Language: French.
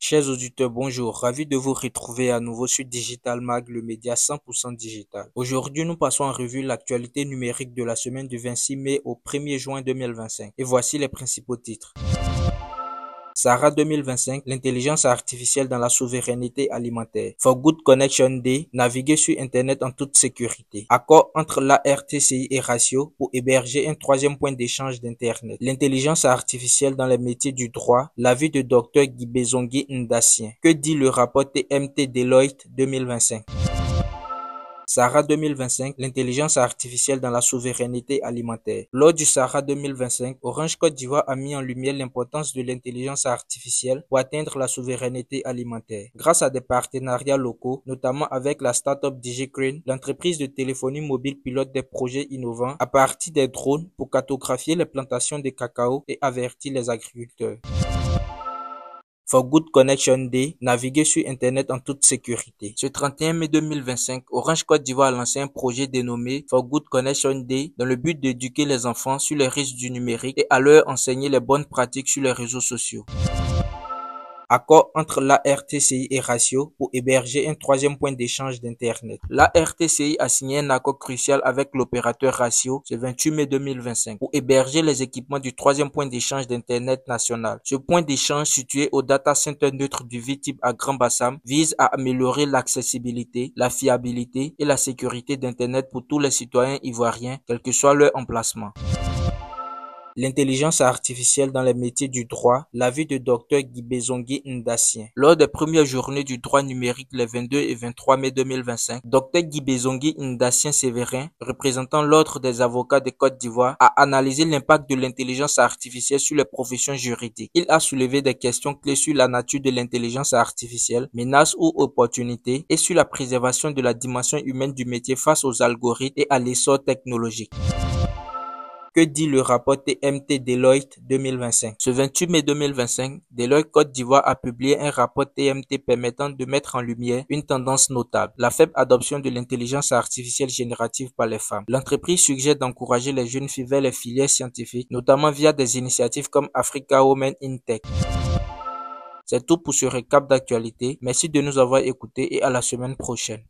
Chers auditeurs, bonjour. Ravi de vous retrouver à nouveau sur Digital Mag, le média 100% digital. Aujourd'hui, nous passons en revue l'actualité numérique de la semaine du 26 mai au 1er juin 2025. Et voici les principaux titres. Sahara 2025, l'intelligence artificielle dans la souveraineté alimentaire. For Good Connection Day, naviguer sur Internet en toute sécurité. Accord entre la RTCI et Ratio pour héberger un troisième point d'échange d'Internet. L'intelligence artificielle dans les métiers du droit, l'avis de Dr Guibezongi Ndassien. Que dit le rapport TMT Deloitte 2025? Sahara 2025, l'intelligence artificielle dans la souveraineté alimentaire. Lors du Sahara 2025, Orange Côte d'Ivoire a mis en lumière l'importance de l'intelligence artificielle pour atteindre la souveraineté alimentaire. Grâce à des partenariats locaux, notamment avec la start-up DigiCrane, l'entreprise de téléphonie mobile pilote des projets innovants à partir des drones pour cartographier les plantations de cacao et avertir les agriculteurs. For Good Connection Day, naviguer sur Internet en toute sécurité. Ce 31 mai 2025, Orange Côte d'Ivoire a lancé un projet dénommé For Good Connection Day dans le but d'éduquer les enfants sur les risques du numérique et à leur enseigner les bonnes pratiques sur les réseaux sociaux. Accord entre la RTCI et Ratio pour héberger un troisième point d'échange d'Internet. La RTCI a signé un accord crucial avec l'opérateur Ratio ce 28 mai 2025 pour héberger les équipements du troisième point d'échange d'Internet national. Ce point d'échange situé au data center neutre du VTIP à Grand Bassam vise à améliorer l'accessibilité, la fiabilité et la sécurité d'Internet pour tous les citoyens ivoiriens, quel que soit leur emplacement. L'intelligence artificielle dans les métiers du droit, l'avis de Dr Guibezongi Ndassien. Lors des premières journées du droit numérique les 22 et 23 mai 2025, Dr Guibezongi Ndassien Sévérin, représentant l'Ordre des avocats de Côte d'Ivoire, a analysé l'impact de l'intelligence artificielle sur les professions juridiques. Il a soulevé des questions clés sur la nature de l'intelligence artificielle, menaces ou opportunités, et sur la préservation de la dimension humaine du métier face aux algorithmes et à l'essor technologique. Que dit le rapport TMT Deloitte 2025? Ce 28 mai 2025, Deloitte Côte d'Ivoire a publié un rapport TMT permettant de mettre en lumière une tendance notable, la faible adoption de l'intelligence artificielle générative par les femmes. L'entreprise suggère d'encourager les jeunes filles vers les filières scientifiques, notamment via des initiatives comme Africa Women in Tech. C'est tout pour ce récap d'actualité. Merci de nous avoir écoutés et à la semaine prochaine.